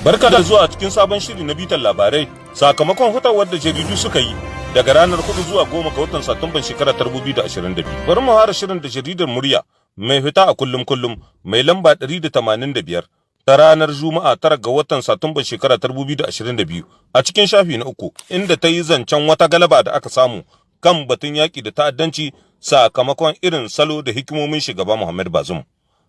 Barka da zuwa cikin sabon shiri na bitan labarai sakamakon hutawar da jaridu suka yi daga ranar 4 zuwa 10 ga watan Satumban shekarar 2022. Bari mu fara shirin da jaridar Murya mai fita a kullum mai lamba 185 ta ranar Juma'a 9 ga watan Satumban shekarar 2022 a cikin shafi na 3 inda ta yi zancen wata galaba da aka samu kan batun yaƙi da ta'addanci sakamakon irin salo da hikimomin shugaba Muhammad Bazoum.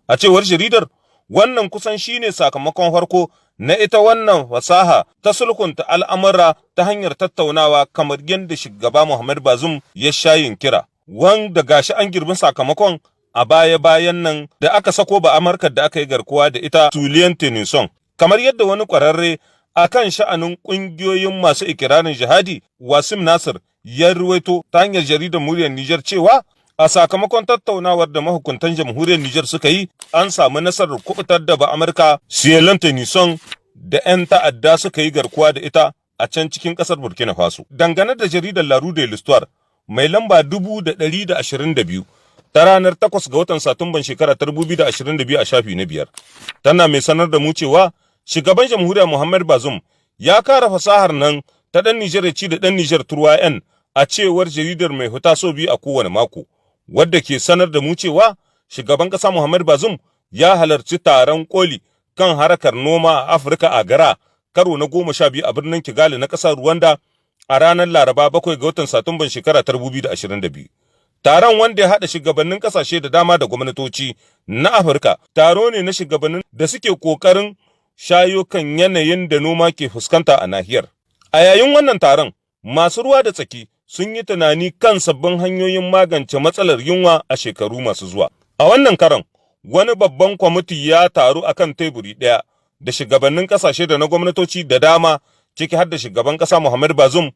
A cewar jaridar, wannan kusan shine sakamakon farko na ita wannan fasaha ta sulhunta al'amura ta hanyar tattaunawa kamar yadda shugaba Muhammad Bazoum ya shayin kira, wanda gashi an girbi sakamakon a baya-bayan nan da aka sako ba Amurka da aka yi garkuwa da ita Julian Tennyson. Kamar yadda wani ƙwararre a kan sha'anin ƙungiyoyin masu ikirarin jihadi Wasim Nasir ya ruwaito ta hanyar jaridar Muryar Nijar cewa a sakamakon tattaunawar da mahukuntan jamhuriyar Nijar suka yi, an samu nasarar kubutar da ba Amurka Julian Tennyson da 'yan ta'adda suka yi garkuwa da ita a can cikin ƙasar Burkina Faso. Dangane da jaridar La Rue de l'Histoire mai lamba 1122 ta ranar 8 ga watan Satumban shekara 2022 a shafi na 5, tana mai sanar da mu cewa shugaban jamhuriyar Muhammad Bazoum ya kara fasahar nan ta ɗan Nijar ya ci da ɗan Nijar turwa 'yan a cewar jaridar mai huta so biyu a kowane mako, wadda ke sanar da mu cewa shugaban ƙasa Muhammad Bazoum ya halarci taron koli kan harkar noma a Afirka a Gara karo na 12 a birnin Kigali na ƙasar Rwanda a ranar Laraba 7 ga watan Satumban shekara 2022. Taron, wanda ya haɗa shugabannin ƙasashe da dama da gwamnatoci na Afirka, taro ne na shugabannin da suke ƙoƙarin shayo kan yanayin da noma ke fuskanta a nahiyar. A yayin wannan taron, masu ruwa da tsaki sun yi tunani kan sabbin hanyoyin magance matsalar yunwa a shekaru masu zuwa. A wannan karon, wani babban kwamiti ya taru a kan teburi ɗaya da shugabannin ƙasashe da na gwamnatoci da dama, ciki har da shugaban ƙasa Muhammad Bazoum.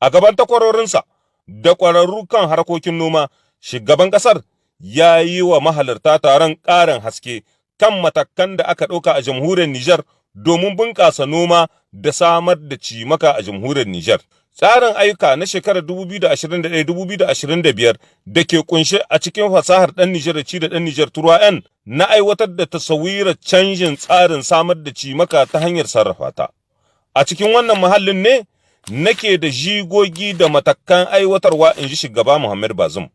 A gaban takwarorinsa da ƙwararru kan harkokin noma, shugaban ƙasar ya yi wa mahalarta taron ƙarin haske kan matakan da aka ɗauka a jamhuriyar Nijar domin bunƙasa noma da samar da cimaka a jamhuriyar Nijar. Tsarin ayyuka na shekarar 2021-2025 da ke kunshe a cikin fasahar ɗan Nijar ci da ɗan Nijar turwa 'yan na aiwatar da tasawirar canjin tsarin samar da cimaka ta hanyar sarrafa ta. A cikin wannan muhallin ne nake da jigogi da matakan aiwatarwa, in ji shugaba Muhammad Bazoum.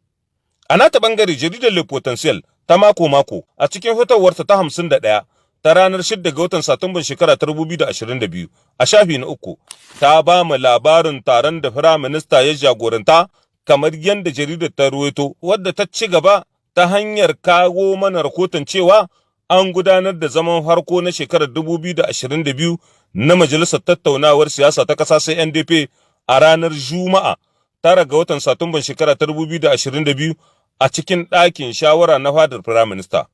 A nata bangare, jaridar Le Potentiel ta mako-mako a cikin fitowarta ta 51 ta ranar 6 ga watan Satumban shekara 2022 a shafi na 3 ta ba mu labarin taron da Firaminista ya jagoranta, kamar yadda jaridar ta ruwaito, wadda ta ci gaba ta hanyar kawo mana rahoton cewa an gudanar da zaman farko na shekarar 2022 na Majalisar Tattaunawar Siyasa ta ƙasa CNDP a ranar Juma'a 9 ga watan Satumban shekara 2022 a cikin ɗakin shawara na fadar Firaminista.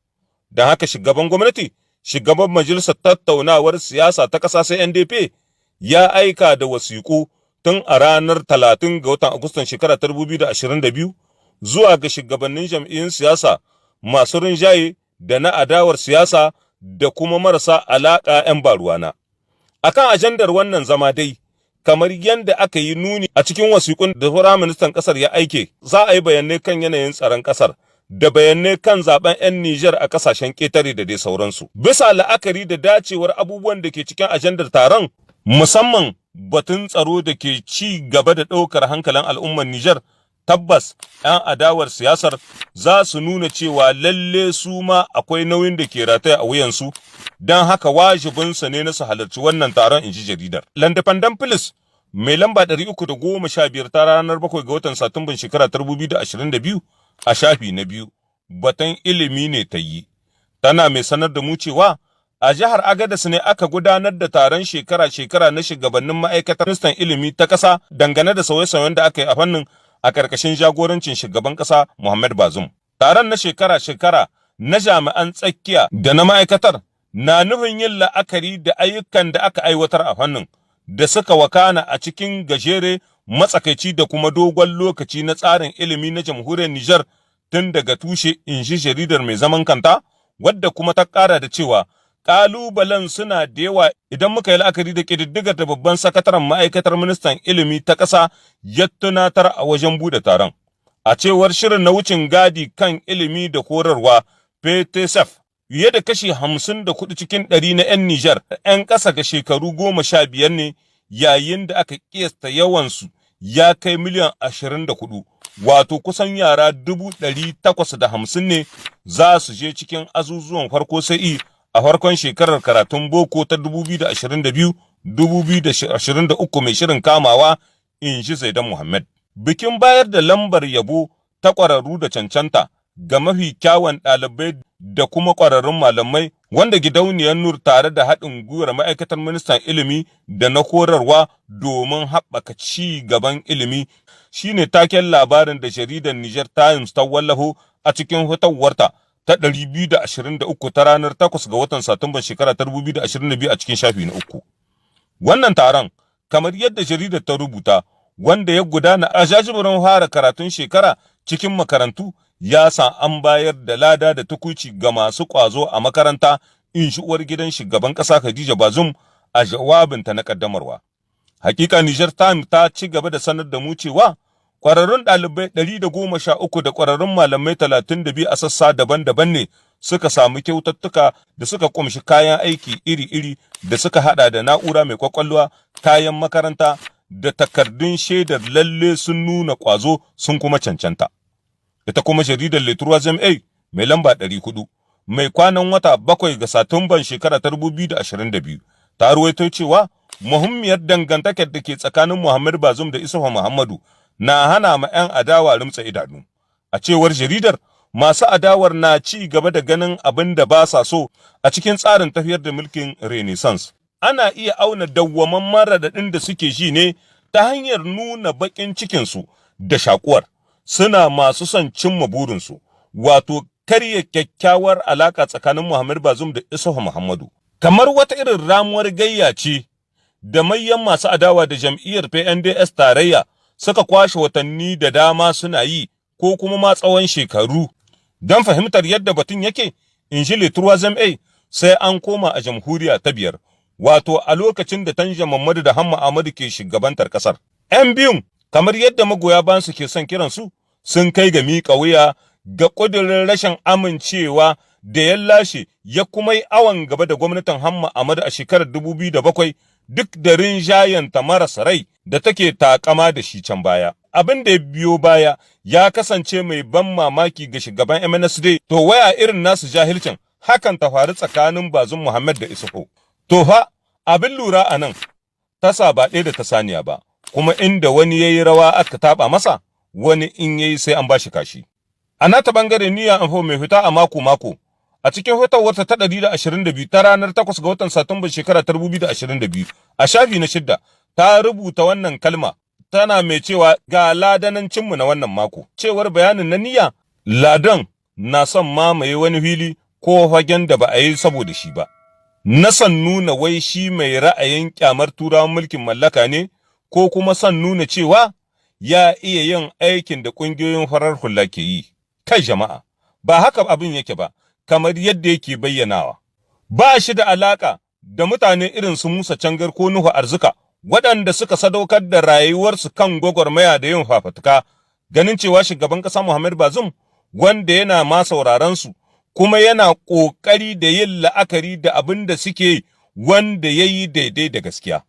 Don haka shugaban gwamnati, shugaban Majalisar Tattaunawar Siyasa ta ƙasa CNDP ya aika da wasiƙu tun a ranar 30 ga watan Agustan shekara 2022 zuwa ga shugabannin jam'iyyun siyasa masu rinjaye da na adawar siyasa da kuma marasa alaƙa 'yan baruwana. Akan ajandar wannan zama dai, kamar yadda aka yi nuni a cikin wasiƙun da Firaministan ƙasar ya aike, za a yi bayanai kan yanayin tsaron ƙasar da bayanai kan zaben 'yan Nijar a ƙasashen ƙetare da dai sauransu. Bisa la'akari da dacewar abubuwan da ke cikin ajandar taron, musamman batun tsaro da ke ci gaba da ɗaukar hankalin al'ummar Nijar, tabbas 'yan adawar siyasar za su nuna cewa lalle su ma akwai nauyin da ke rataya a wuyansu, don haka wajibinsa ne na su halarci wannan taron, in ji jaridar. L'Independent Police mai lamba 315 ta ranar 7 ga watan Satumban shekara 2022 a shafi na 2 batun ilimi ne ta yi, tana mai sanar da mu cewa a jihar Agadez ne aka gudanar da taron shekara-shekara na shugabannin ma'aikatar ministan ilimi ta ƙasa dangane da sauye-sauyen da aka yi a fannin a ƙarƙashin jagorancin shugaban ƙasa Muhammad Bazoum. Taron na shekara-shekara na jami'an tsakiya da na ma'aikatar na nufin yin la'akari da ayyukan da aka aiwatar a fannin da suka wakana a cikin gajere, matsakaici da kuma dogon lokaci na tsarin ilimi na jamhuriyar Nijar tun daga tushe, in ji jaridar mai zaman kanta, wadda kuma ta ƙara da cewa ƙalubalen suna da yawa idan muka yi la'akari da ƙididdigar da babban sakataren ma'aikatar ministan ilimi ta ƙasa ya tunatar a wajen buɗe taron. A cewar shirin na wucin gadi kan ilimi da horarwa PTSF fiye da kashi 54 cikin 100 na 'yan Nijar 'yan ƙasa ga shekaru 15 ne, yayin da aka ƙiyasta yawansu ya kai miliyan 24, wato kusan yara 850 ne za su je cikin azuzuwan farko sai a farkon shekarar karatun boko ta 2022-2023 mai shirin kamawa, in ji Zaidan Muhammad. Bikin bayar da lambar yabo ta ƙwararru da cancanta ga mafi kyawun ɗalibai da kuma ƙwararrun malamai, wanda gidauniyar Nur tare da haɗin gwiwar ma'aikatar ministan ilimi da na horarwa domin haɓaka ci gaban ilimi, shine taken labarin da jaridar Niger Times ta wallafo a cikin fitowarta ta 223 ta ranar 8 ga watan Satumban shekara ta 2022 a cikin shafi na 3. Wannan taron, kamar yadda jaridar ta rubuta, wanda ya gudana a jajibirin fara karatun shekara cikin makarantu, ya sa an bayar da lada da tukuci ga masu ƙwazo a makaranta, in shi uwar gidan shugaban ƙasa Khadija Bazum a jawabinta na ƙaddamarwa. Hakika Niger Times ta ci gaba da sanar da mu cewa ƙwararrun ɗalibai 113 da ƙwararrun malamai 32 a sassa daban-daban ne suka samu kyaututtuka da suka ƙumshi kayan aiki iri-iri da suka haɗa da na'ura mai ƙwaƙwalwa, kayan makaranta da takardun shaidar lalle sun nuna ƙwazo sun kuma cancanta. Ita kuma jaridar Le Troisième Œil mai lamba 400 mai kwanan wata 7 ga Satumban shekara ta 2022 ta ruwaito cewa muhimmiyar dangantakar da ke tsakanin Muhammad Bazum da Isuhu Muhammadu na hana ma 'yan adawa rumtsa idanu. A cewar jaridar, masu adawar na ci gaba da ganin abin da ba sa so a cikin tsarin tafiyar da mulkin Renaissance. Ana iya auna dawwamamman raɗaɗin da suke ji ne ta hanyar nuna baƙin cikinsu da shakuwar. Suna masu son cimma burinsu, wato karya kyakkyawar alaƙa tsakanin Muhammad Bazum da Isuhu Muhammadu. Kamar wata irin ramuwar gayya ce da mayyan masu adawa da jam'iyyar PNDS tarayya suka kwashe watanni da dama suna yi, ko kuma ma tsawon shekaru. Don fahimtar yadda batun yake, in ji Le Troisième Œil, sai an koma a jamhuriya ta biyar, wato a lokacin da Tanja Mamadu da Hamma Ahmadu ke shugabantar ƙasar. 'Yan biyun, kamar yadda magoya bayan su ke son kiransu, sun kai ga miƙa wuya ga ƙudurin rashin amincewa da ya lashe ya kuma yi awon gaba da gwamnatin Hamma Ahmadu a shekarar 2007, duk da rinjayenta marasa rai da take takama da shi can baya. Abin da ya biyo baya ya kasance mai ban mamaki ga shugaban MNSD, to waya irin nasu jahilcin hakan ta faru tsakanin Bazum Muhammad da Isuhu. To fa abin lura a nan, tasa ba ɗaya da ta saniya ba, kuma inda wani ya yi rawa aka taɓa masa, wani in ya yi sai an ba shi kashi. A nata ɓangare Niyya Info mai fita a mako-mako, a cikin fitowarta ta 122 ta ranar 8 ga watan Satumba shekara 2022, a shafi na 6, ta rubuta wannan kalma, tana mai cewa ga ladanancinmu na wannan mako. Cewar bayanin na Niyya, ladan na son mamaye wani fili ko fagen da ba a yi saboda shi ba. Na son nuna wai shi mai ra'ayin kyamar turawan mulkin mallaka ne, ko kuma son nuna cewa ya iya yin aikin da ƙungiyoyin farar hula ke yi. Kai jama'a, ba haka abin yake ba, kamar yadda yake bayyanawa. Ba shi da alaƙa da mutane irin su Musa Cangar ko Nuhu Arzika, waɗanda suka sadaukar da rayuwarsu kan gwagwarmaya da yin fafatuka, ganin cewa shugaban ƙasa Muhammad Bazum, wanda yana ma sauraron su, kuma yana ƙoƙari da yin la'akari da abin da suke wanda ya yi daidai da gaskiya.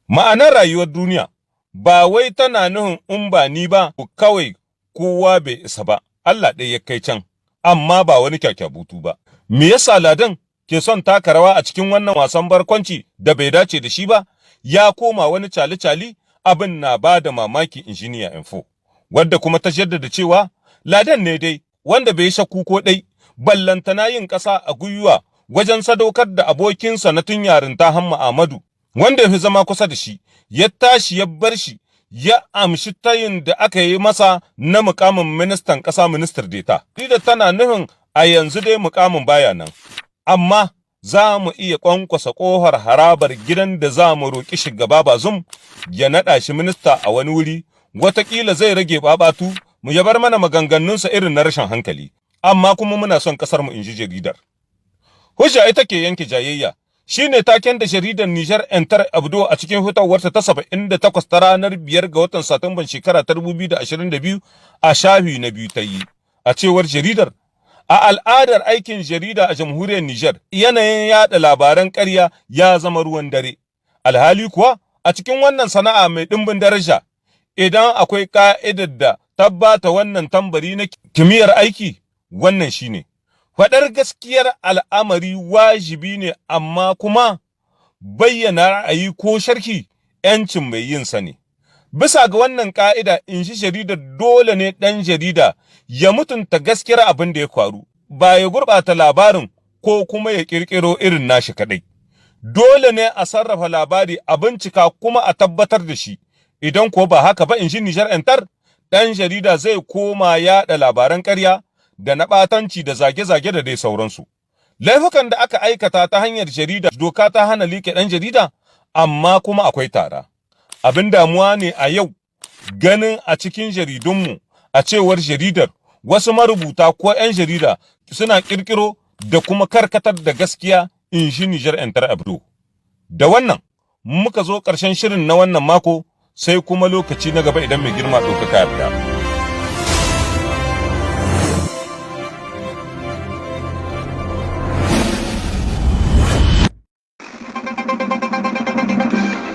Ma'anar rayuwar duniya, ba wai tana nuhin in ba ni ba, kawai kowa bai isa ba, Allah ɗaya ya kai can, amma ba wani kyakyabutu ba. Me yasa ladan ke son taka rawa a cikin wannan wasan barkwanci da bai dace da shi ba? Ya koma wani cali-cali, abin na ba da mamaki Injiniya Info, wadda kuma ta jaddada cewa ladan ne dai wanda bai shakku ko ɗai, ballantana yin ƙasa a gwiwa wajen sadaukar da abokinsa na tun yarinta Hamma Ahmadu, wanda ya fi zama kusa da shi, ya tashi ya bar shi, ya amshi tayin da aka yi masa na mukamin ministan ƙasa, ministar deta. Da tana nufin a yanzu dai mukamin baya nan, amma za mu iya ƙwanƙwasa ƙofar harabar gidan da za mu roƙi shugaba Bazum ya naɗa shi minista a wani wuri, wataƙila zai rage ɓaɓatu, mu ya bar mana maganganunsa irin na rashin hankali, amma kuma muna son ƙasar mu, in ji jaridar. Hujja ita ke yanke jayayya, shi ne taken da jaridar Niger Enter Abdo a cikin fitowarta ta 78 ta ranar 5 ga watan Satumban shekara ta 2022 a shafi na 2 ta yi. A cewar jaridar, A al'adar aikin jarida a jamhuriyar Nijar, yanayin yada labaran ƙarya ya zama ruwan dare. Alhali kuwa a cikin wannan sana'a mai ɗimbin daraja, idan akwai ƙa'idar da tabbata wannan tambari na kimiyyar aiki, wannan shine. Faɗar gaskiyar al'amari wajibi ne, amma kuma bayyana ra'ayi ko sharhi ‘yancin mai yin sa ne. Bisa ga wannan ƙa'ida, in shi jaridar dole ne ɗan jarida ya mutunta gaskiyar abin da ya faru, ba ya gurɓata labarin ko kuma ya ƙirƙiro irin nashi kaɗai. Dole ne a sarrafa labari, a bincika kuma a tabbatar da shi. Idan ko ba haka ba, in shi Nijar ‘yantar, ɗan jarida zai koma yaɗa labaran ƙarya da na ɓatanci da zage-zage da dai sauransu. Laifukan da aka aikata ta hanyar jarida, doka ta hana liƙe ɗan jarida, amma kuma akwai tara. Abin damuwa ne a yau ganin a cikin jaridunmu, a cewar jaridar, wasu marubuta ko 'yan jarida suna ƙirƙiro da kuma karkatar da gaskiya, in shi Nijar ‘yantar Abdo. Da wannan muka zo ƙarshen shirin na wannan mako, sai kuma lokaci na gaba idan mai girma ɗaukaka yarda.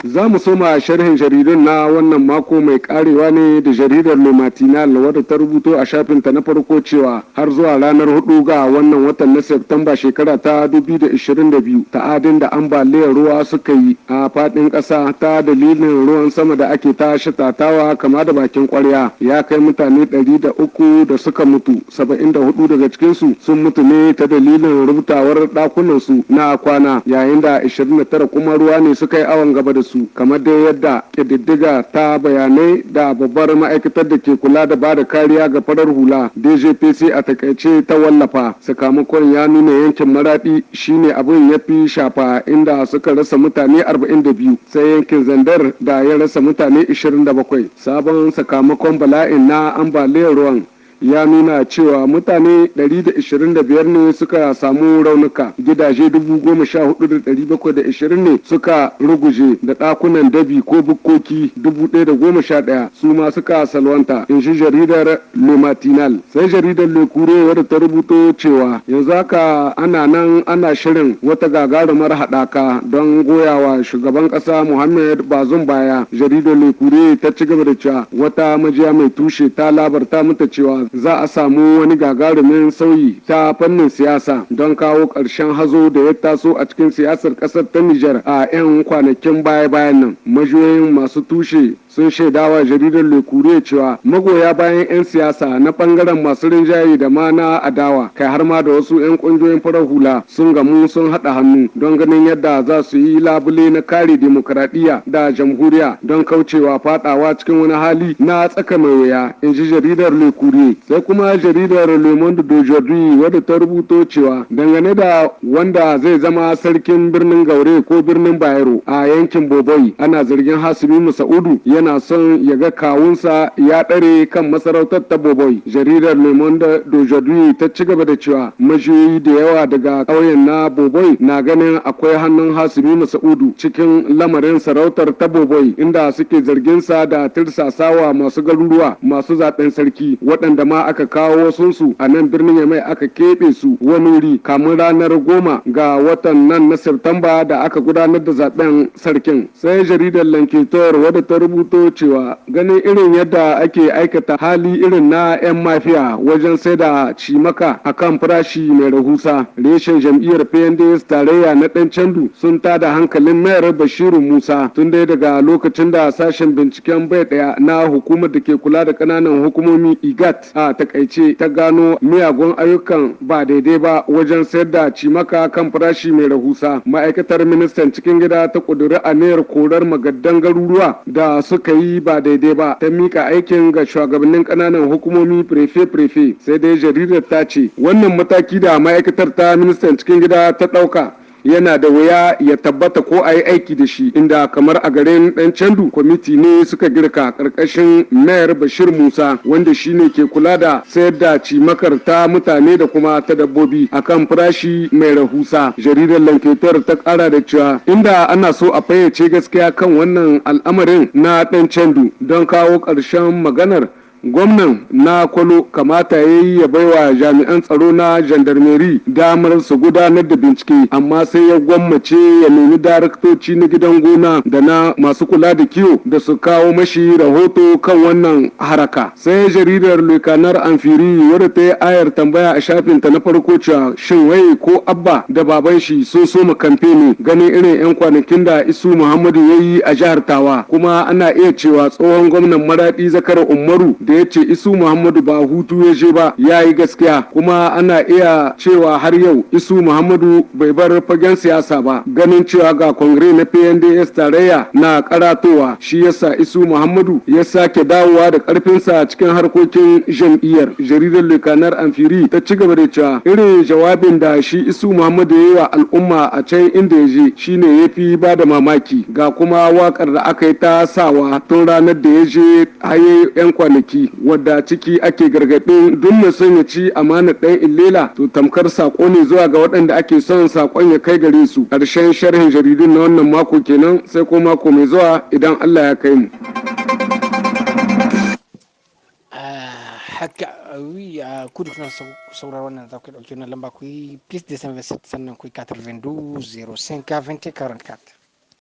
Za mu soma sharhin jaridun na wannan mako mai karewa ne da jaridar Le Matinal, wadda ta rubuto a shafinta na farko cewa har zuwa ranar 4 ga wannan watan na Septamba shekara ta 2022, ta'adin da ambaliyar ruwa suka yi a fadin ƙasa ta dalilin ruwan sama da ake ta shatatawa kama da bakin kwarya ya kai mutane 103 da suka mutu. 74 daga cikinsu sun mutu ne ta dalilin rubutawar ɗakunansu na kwana, yayin da 29 kuma ruwa ne suka yi awon gaba da su, kamar da yadda ƙididdiga ta bayanai da babbar ma'aikatar da ke kula da bada kariya ga farar hula DGPC a takaice ta wallafa. Sakamakon ya nuna yankin Maradi shine abin ya fi shafa, inda suka rasa mutane 42, sai yankin Zandar da ya rasa mutane 27. Sabon sakamakon bala'in na ambaliyar ruwan ya nuna cewa mutane 125 ne suka samu raunuka, gidaje 14,720 ne suka ruguje, da ɗakunan dabi ko bukkoki 1,011 su ma suka salwanta, in shi jaridar Le Matinal. Sai jaridar Le Courrier wadda ta rubuto cewa yanzu haka ana nan ana shirin wata gagarumar haɗaka don goyawa shugaban ƙasa Muhammad Bazoum baya. Jaridar Le Courrier ta ci gaba da cewa wata majiya mai tushe ta labarta mata cewa za a samu wani gagarumin sauyi ta fannin siyasa don kawo ƙarshen hazo da ya taso a cikin siyasar ƙasar ta Nijar a 'yan kwanakin baya-bayan nan. Majiyoyin masu tushe sun shaidawa jaridar Le Courrier cewa magoya bayan 'yan siyasa na bangaren masu rinjaye da ma na adawa, kai har ma da wasu 'yan kungiyoyin farar hula sun gamu sun haɗa hannu don ganin yadda za su yi labule na kare demokradiyya da jamhuriya don kaucewa fadawa cikin wani hali na tsaka mai wuya, in ji jaridar Le Courrier. Sai kuma jaridar Le Monde d'Aujourd'hui wadda ta rubuto cewa dangane da wanda zai zama sarkin birnin Gaure ko birnin Bayero a yankin Boboi, ana zargin Hasimi Musa'udu yana son ya ga kawunsa ya ɗare kan masarautar ta Boboi. Jaridar Le Monde d'Aujourd'hui ta ci gaba da cewa majiyoyi da yawa daga ƙauyen na Boboi na ganin akwai hannun Hasimi Musa'udu cikin lamarin sarautar ta Boboi, inda suke zargin sa da tirsasawa masu garuruwa masu zaben sarki, waɗanda ma aka kawo wasunsu a nan birnin Yamai, aka keɓe su wani wuri kamun ranar 10 ga watan nan na Septamba da aka gudanar da zaben sarkin. Sai jaridar Lanketor wadda ta rubuto cewa ganin irin yadda ake aikata hali irin na 'yan mafiya wajen sai da cimaka a kan farashi mai rahusa, reshen jam'iyyar PNDS tarayya na ɗan Candu sun tada hankalin mayar Bashiru Musa tun dai daga lokacin da sashen binciken bai ɗaya na hukumar da ke kula da ƙananan hukumomi IGAT a takaice ta gano miyagun ayyukan ba daidai ba wajen sayar da cimaka kan farashi mai rahusa. Ma'aikatar ministan cikin gida ta ƙudiri aniyar korar magaddan garuruwa da suka yi ba daidai ba, ta mika aikin ga shugabannin ƙananan hukumomi prefe. Sai dai jaridar ta ce wannan mataki da ma'aikatar ta ministan cikin gida ta ɗauka yana da wuya ya tabbata ko a yi aiki da shi, inda kamar a garin ɗan Candu kwamiti ne suka girka ƙarƙashin mayar Bashir Musa, wanda shine ke kula da sayar da cimakar ta mutane da kuma ta dabbobi akan farashi mai rahusa. Jaridar Lanketar ta ƙara da cewa inda ana so a fayyace gaskiya kan wannan al'amarin na ɗan Candu don kawo ƙarshen maganar, gwamnan na Kwalo kamata ya yi ya baiwa jami'an tsaro na gendarmerie damar su gudanar da bincike, amma sai ya gwammace ya nemi daraktoci na gidan gona da na masu kula da kiwo da su kawo mashi rahoto kan wannan haraka. Sai jaridar Lukanar Amfiri wadda ta yi ayar tambaya a shafinta na farko cewa shin wai ko abba da baban shi sun soma kamfeni ganin irin 'yan kwanakin da Isu Muhammadu ya yi a jihar Tawa, kuma ana iya cewa tsohon gwamnan Maradi Zakar Umaru da ya ce Isu Muhammadu ba hutu ya je ba ya yi gaskiya, kuma ana iya cewa har yau Isu Muhammadu bai bar fagen siyasa ba ganin cewa ga kongre na PNDS tarayya na karatowa, shi yasa Isu Muhammadu ya sake dawowa da karfinsa cikin harkokin jam'iyyar. Jaridar Lukanar Amfiri ta ci gaba da cewa irin jawabin da shi Isu Muhammadu ya yi wa al'umma a can inda ya je shine ya fi ba da mamaki, ga kuma wakar da aka yi ta sawa tun ranar da ya je haye 'yan kwanaki wadda ciki ake gargaɗin duk mai son ya ci amana ɗan illela to tamkar sako ne zuwa ga waɗanda ake son sakon ya kai gare su. Ƙarshen sharhin jaridun na wannan mako kenan, sai ko mako mai zuwa idan Allah ya kai mu. haka oui kudu kuna saurara wannan za ku ɗauki wannan lamba ku yi plus 227 sannan ku yi 92 05 20 44.